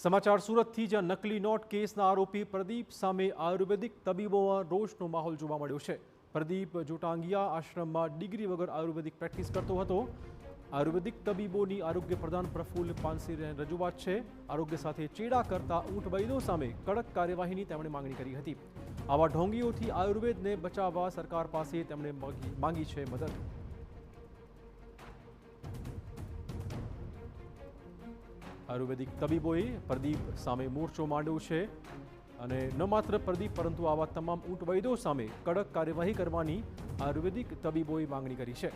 સમાચાર સુરતથી જ્યાં નકલી નોટ કેસના આરોપી પ્રદીપ સામે આયુર્વેદિક તબીબોમાં રોષનો માહોલ જોવા મળ્યો છે। પ્રદીપ જોટાંગિયા આશ્રમમાં ડિગ્રી વગર આયુર્વેદિક પ્રેક્ટિસ કરતો હતો। આયુર્વેદિક તબીબોની આરોગ્ય પ્રધાન પ્રફુલ્લ પાનસેરિયાની રજૂઆત છે। આરોગ્ય સાથે ચેડા કરતા ઊંટ વૈદો સામે કડક કાર્યવાહીની તેમણે માંગણી કરી હતી। આવા ઢોંગીઓથી આયુર્વેદને બચાવવા સરકાર પાસે તેમણે માંગી છે મદદ। આયુર્વેદિક તબીબોએ પ્રદીપ સામે મોરચો માંડ્યો છે અને ન માત્ર પ્રદીપ પરંતુ આવા તમામ ઊંટ વૈદો સામે કડક કાર્યવાહી કરવાની આયુર્વેદિક તબીબોએ માંગણી કરી છે।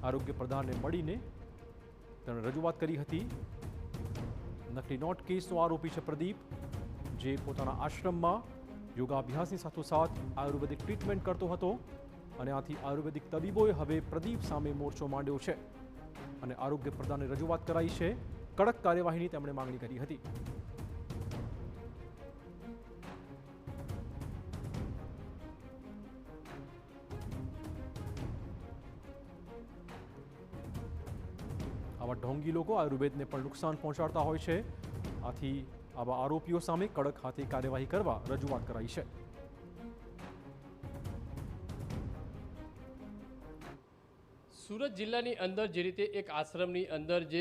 આરોગ્ય પ્રધાનને મળીને તેમણે રજૂઆત કરી હતી। નકલી નોટ કેસનો આરોપી છે પ્રદીપ, જે પોતાના આશ્રમમાં યોગાભ્યાસની સાથોસાથ આયુર્વેદિક ટ્રીટમેન્ટ કરતો હતો અને આથી આયુર્વેદિક તબીબોએ હવે પ્રદીપ સામે મોરચો માંડ્યો છે અને આરોગ્ય પ્રધાનને રજૂઆત કરાઈ છે। કડક કાર્યવાહીની તેમણે માંગણી કરી હતી। આવા ઢોંગી લોકો આયુર્વેદને પણ નુકસાન પહોંચાડતા હોય છે, આથી આવા આરોપીઓ સામે કડક હાથે કાર્યવાહી કરવા રજૂઆત કરાઈ છે। सूरत जिल्लाની અંદર જે રીતે એક આશ્રમની અંદર જે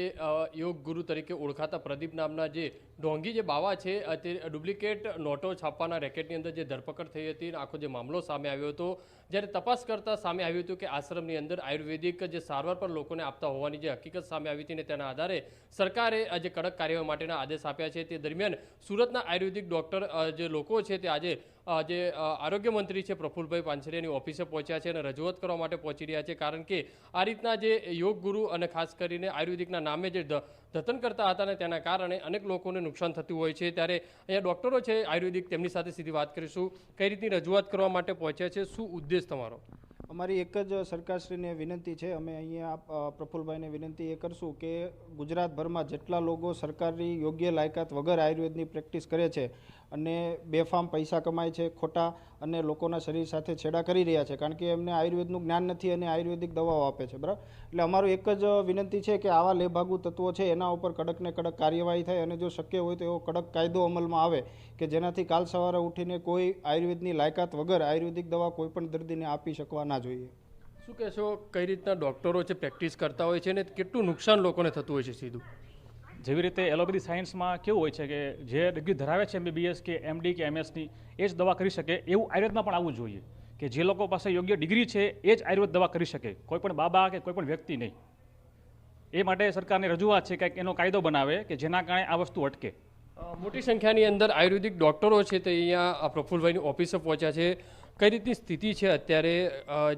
યોગ ગુરુ તરીકે ઓળખાતા પ્રદીપ નામના જે ઢોંગી જે બાવા છે તે ડુપ્લિકેટ નોટો છાપવાના રેકેટની અંદર જે ધરપકડ થઈ હતી, આખો જે મામલો સામે આવ્યો હતો। જ્યારે તપાસ કરતા સામે આવ્યું હતું કે આશ્રમની અંદર આયુર્વેદિક જે સારવાર પર લોકોને આપતા હોવાની જે હકીકત સામે આવી હતી ને તેના આધારે સરકારે આજે કડક કાર્યવાહી માટેના આદેશ આપ્યા છે। તે દરમિયાન સુરતના આયુર્વેદિક ડોક્ટર જે લોકો છે તે આજે જે આરોગ્ય મંત્રી છે પ્રફુલ્લભાઈ પાનસેરિયાની ઓફિસે પહોંચ્યા છે અને રજૂઆત કરવા માટે પહોંચી રહ્યા છે, કારણ કે આ રીતના જે યોગ ગુરુ અને ખાસ કરીને આયુર્વેદિકના નામે જે ધતન કરતા હતા ને તેના કારણે અનેક લોકોને નુકસાન થતું હોય છે। ત્યારે અહીંયા ડૉક્ટરો છે આયુર્વેદિક, તેમની સાથે સીધી વાત કરીશું। કઈ રીતની રજૂઆત કરવા માટે પહોંચ્યા છે, શું ઉદ્દેશ તમારો? અમારી એક જ સરકારશ્રીને વિનંતી છે, અમે અહીંયા પ્રફુલ્લભાઈને વિનંતી એ કરશું કે ગુજરાતભરમાં જેટલા લોકો સરકારી યોગ્ય લાયકાત વગર આયુર્વેદની પ્રેક્ટિસ કરે છે અને બેફામ પૈસા કમાય છે ખોટા અને લોકોના શરીર સાથે છેડા કરી રહ્યા છે, કારણ કે એમને આયુર્વેદનું જ્ઞાન નથી અને આયુર્વેદિક દવાઓ આપે છે, બરાબર। એટલે અમારું એક જ વિનંતી છે કે આવા લેભાગુ તત્વો છે એના ઉપર કડક ને કડક કાર્યવાહી થાય અને જો શક્ય હોય તો એવો કડક કાયદો અમલમાં આવે કે જેનાથી કાલ સવારે ઉઠીને કોઈ આયુર્વેદની લાયકાત વગર આયુર્વેદિક દવા કોઈ પણ દર્દીને આપી શકવા ના જોઈએ। શું કહેશો, કઈ રીતના ડૉક્ટરો છે પ્રેક્ટિસ કરતા હોય છે ને કેટલું નુકસાન લોકોને થતું હોય છે સીધું? જેવી રીતે એલોપેથી સાયન્સમાં કેવું હોય છે કે જે ડિગ્રી ધરાવે છે MBBS કે MD કે MSની એ જ દવા કરી શકે, એવું આયુર્વેદમાં પણ આવવું જોઈએ કે જે લોકો પાસે યોગ્ય ડિગ્રી છે એ જ આયુર્વેદ દવા કરી શકે, કોઈ પણ બાબા કે કોઈ પણ વ્યક્તિ નહીં। એ માટે સરકારની રજૂઆત છે કે એનો કાયદો બનાવે કે જેના કારણે આ વસ્તુ અટકે। મોટી સંખ્યાની અંદર આયુર્વેદિક ડૉક્ટરો છે તે અહીંયા પ્રફુલ્લભાઈની ઓફિસે પહોંચ્યા છે। કઈ રીતની સ્થિતિ છે અત્યારે?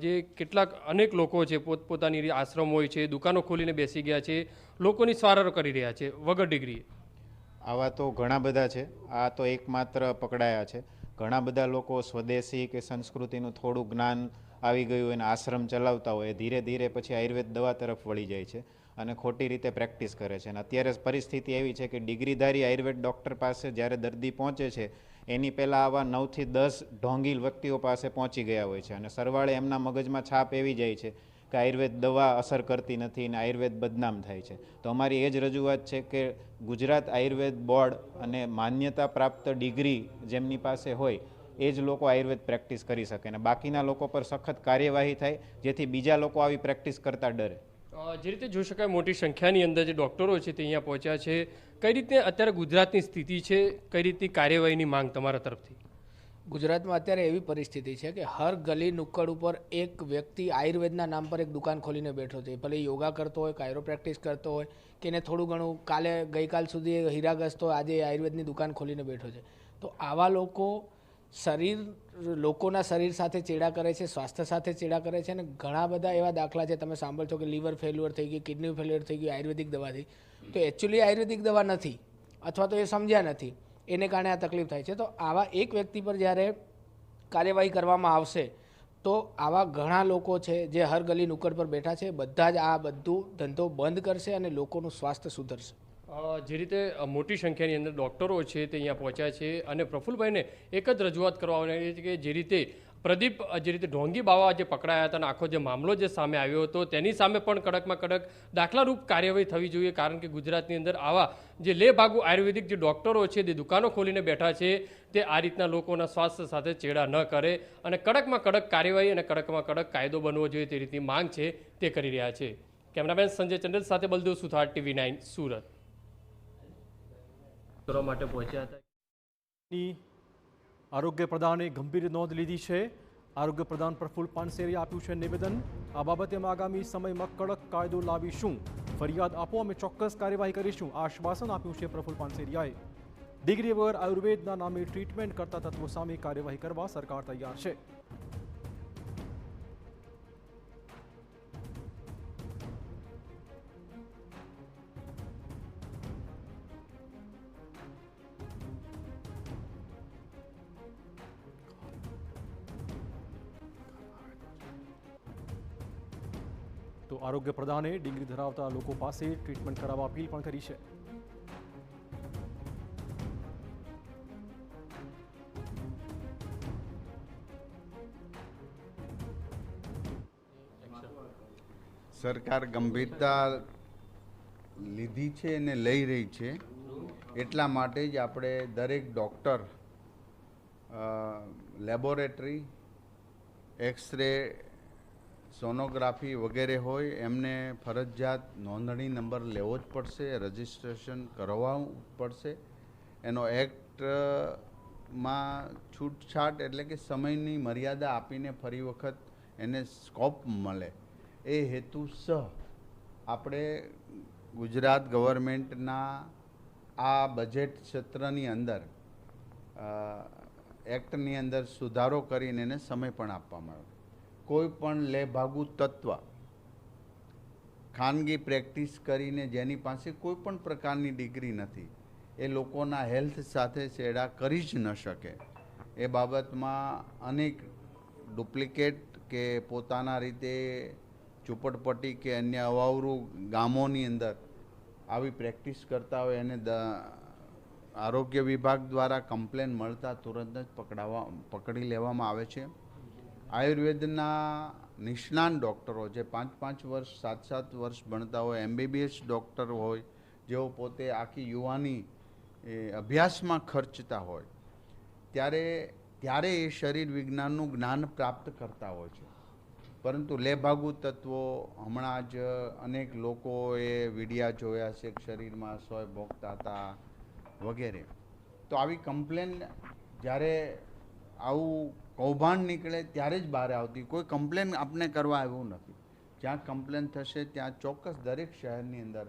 જે કેટલાક અનેક લોકો છે પોતપોતાની આશ્રમ હોય છે, દુકાનો ખોલીને બેસી ગયા છે, લોકોની સારવાર કરી રહ્યા છે વગર ડિગ્રી। આવા તો ઘણા બધા છે, આ તો એકમાત્ર પકડાયા છે। ઘણા બધા લોકો સ્વદેશી કે સંસ્કૃતિનું થોડું જ્ઞાન આવી ગયું અને આશ્રમ ચલાવતા હોય ધીરે ધીરે પછી આયુર્વેદ દવા તરફ વળી જાય છે અને ખોટી રીતે પ્રેક્ટિસ કરે છે। અને અત્યારે પરિસ્થિતિ એવી છે કે ડિગ્રીધારી આયુર્વેદ ડૉક્ટર પાસે જ્યારે દર્દી પહોંચે છે એની પહેલાં આવા 9 થી 10 ઢોંગી વ્યક્તિઓ પાસે પહોંચી ગયા હોય છે અને સરવાળે એમના મગજમાં છાપ એવી જાય છે કે આયુર્વેદ દવા અસર કરતી નથી અને આયુર્વેદ બદનામ થાય છે। તો અમારી એ જ રજૂઆત છે કે ગુજરાત આયુર્વેદ બોર્ડ અને માન્યતા પ્રાપ્ત ડિગ્રી જેમની પાસે હોય એ જ લોકો આયુર્વેદ પ્રેક્ટિસ કરી શકે અને બાકીના લોકો પર સખત કાર્યવાહી થાય જેથી બીજા લોકો આવી પ્રેક્ટિસ કરતા ડરે। જે રીતે જોઈ શકાય મોટી સંખ્યાની અંદર જે ડૉક્ટરો છે તે અહીંયા પહોંચ્યા છે। કઈ રીતે અત્યારે ગુજરાતની સ્થિતિ છે, કઈ રીતની કાર્યવાહીની માંગ તમારા તરફથી? ગુજરાતમાં અત્યારે એવી પરિસ્થિતિ છે કે હર ગલી નુક્કડ ઉપર એક વ્યક્તિ આયુર્વેદના નામ પર એક દુકાન ખોલીને બેઠો છે, ભલે યોગા કરતો હોય, કાયરોપ્રેક્ટિસ કરતો હોય કે એને થોડું ઘણું ગઈકાલ સુધી હીરાગસ્તો આજે આયુર્વેદની દુકાન ખોલીને બેઠો છે। તો આવા લોકો લોકોના શરીર સાથે ચેડા કરે છે, સ્વાસ્થ્ય સાથે ચેડા કરે છે અને ઘણા બધા એવા દાખલા છે, તમે સાંભળશો કે લીવર ફેલ્યુઅર થઈ ગયું, કિડની ફેલ્યુઅર થઈ ગયું આયુર્વેદિક દવાથી। તો એકચ્યુઅલી આયુર્વેદિક દવા નથી અથવા તો એ સમજ્યા નથી, એને કારણે આ તકલીફ થાય છે। તો આવા એક વ્યક્તિ પર જ્યારે કાર્યવાહી કરવામાં આવશે તો આવા ઘણા લોકો છે જે હર ગલી નુક્કડ પર બેઠા છે, બધા જ આ બધું ધંધો બંધ કરશે અને લોકોનું સ્વાસ્થ્ય સુધરશે। જે રીતે મોટી સંખ્યાની અંદર ડૉક્ટરો છે તે અહીંયા પહોંચ્યા છે અને પ્રફુલ્લભાઈને એક જ રજૂઆત કરવાની છે કે જે રીતે પ્રદીપ જે રીતે ઢોંગી બાવા જે પકડાયા હતા અને આખો જે મામલો જે સામે આવ્યો હતો તેની સામે પણ કડકમાં કડક દાખલારૂપ કાર્યવાહી થવી જોઈએ, કારણ કે ગુજરાતની અંદર આવા જે લેભાગુ આયુર્વેદિક જે ડૉક્ટરો છે જે દુકાનો ખોલીને બેઠા છે તે આ રીતના લોકોના સ્વાસ્થ્ય સાથે ચેડા ન કરે અને કડકમાં કડક કાર્યવાહી અને કડકમાં કડક કાયદો બનવો જોઈએ તે રીતની માંગ છે તે કરી રહ્યા છે. કેમેરામેન સંજય ચંડેલ સાથે બલદેવ સુથાર, TV9 સુરત. કરવા માટે પહોંચ્યા હતા. આરોગ્ય પ્રધાને ગંભીર નોંધ લીધી છે. આરોગ્ય પ્રધાન પ્રફુલ્લ પાનસેરીએ આપ્યું છે નિવેદન. આ બાબતે અમે આગામી સમયમાં કડક કાયદો લાવીશું. ફરિયાદ આપો, અમે ચોક્કસ કાર્યવાહી કરીશું, આશ્વાસન આપ્યું છે પ્રફુલ્લ પાનસેરીયાએ. ડિગ્રી વગર આયુર્વેદના નામે ટ્રીટમેન્ટ કરતા તત્વો સામે કાર્યવાહી કરવા સરકાર તૈયાર છે. તો આરોગ્ય પ્રધાને ડિગ્રી ધરાવતા લોકો પાસે ટ્રીટમેન્ટ કરાવવા અપીલ પણ કરી છે. સરકાર ગંભીરતા લીધી છે અને લઈ રહી છે, એટલા માટે જ આપણે દરેક ડૉક્ટર લેબોરેટરી, એક્સરે, સોનોગ્રાફી વગેરે હોય એમને ફરજિયાત નોંધણી નંબર લેવો જ પડશે, રજિસ્ટ્રેશન કરાવવું પડશે. એનો એક્ટમાં છૂટછાટ એટલે કે સમયની મર્યાદા આપીને ફરી વખત એને સ્કોપ મળે એ હેતુ સહ આપણે ગુજરાત ગવર્મેન્ટના આ બજેટ ક્ષેત્રની અંદર એક્ટની અંદર સુધારો કરીને એને સમય પણ આપવામાં આવ્યો. કોઈ પણ લેભાગુ તત્વ ખાનગી પ્રેક્ટિસ કરીને જેની પાસે કોઈ પણ પ્રકારની ડિગ્રી નથી એ લોકોના હેલ્થ સાથે ચેડા કરી જ ન શકે. એ બાબતમાં અનેક ડુપ્લિકેટ કે પોતાના રીતે ઝૂંપડપટ્ટી કે અન્ય અવાવરું ગામોની અંદર આવી પ્રેક્ટિસ કરતા હોય એને આરોગ્ય વિભાગ દ્વારા કમ્પ્લેન મળતા તુરંત જ પકડી લેવામાં આવે છે. આયુર્વેદના નિષ્ણાત ડૉક્ટરો જે 5-5 વર્ષ 7-7 વર્ષ ભણતા હોય, MBBS ડૉક્ટર હોય, જેઓ પોતે આખી યુવાની અભ્યાસમાં ખર્ચતા હોય ત્યારે એ શરીર વિજ્ઞાનનું જ્ઞાન પ્રાપ્ત કરતા હોય છે. પરંતુ લેભાગુ તત્વો હમણાં જ અનેક લોકોએ વિડિયા જોયા છે કે શરીરમાં સોય ભોગતા હતા વગેરે. તો આવી કમ્પ્લેન જ્યારે આવું કૌભાંડ નીકળે ત્યારે જ બહાર આવતી. કોઈ કમ્પ્લેન આપણે કરવા આવ્યું નથી. જ્યાં કમ્પ્લેન થશે ત્યાં ચોક્કસ દરેક શહેરની અંદર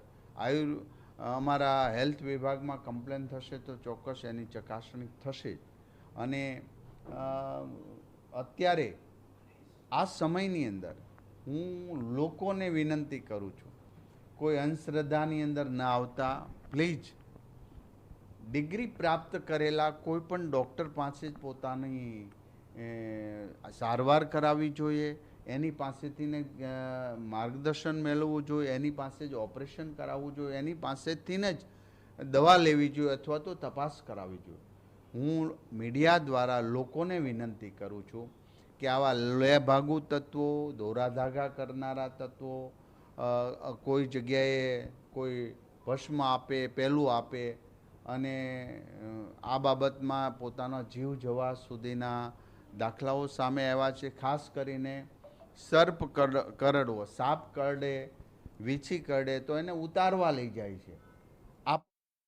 અમારા હેલ્થ વિભાગમાં કમ્પ્લેન થશે તો ચોક્કસ એની ચકાસણી થશે. અને અત્યારે આ સમયની અંદર હું લોકોને વિનંતી કરું છું, કોઈ અંધશ્રદ્ધાની અંદર ન આવતા પ્લીઝ ડિગ્રી પ્રાપ્ત કરેલા કોઈ પણ ડૉક્ટર પાસે જ પોતાની સારવાર કરાવવી જોઈએ, એની પાસેથી માર્ગદર્શન મેળવવું જોઈએ, એની પાસે જ ઓપરેશન કરાવવું જોઈએ, એની પાસેથી જ દવા લેવી જોઈએ અથવા તો તપાસ કરાવવી જોઈએ. હું મીડિયા દ્વારા લોકોને વિનંતી કરું છું કે આવા લેભાગુ તત્વો, દોરાધાગા કરનારા તત્વો, કોઈ જગ્યાએ કોઈ ભસ્મ આપે, પેલું આપે અને આ બાબતમાં પોતાનો જીવ જવા સુધીના દાખલાઓ સામે આવ્યા છે. ખાસ કરીને સર્પ કરડવો, સાપ કરડે, વીછી કરડે તો એને ઉતારવા લઈ જાય છે.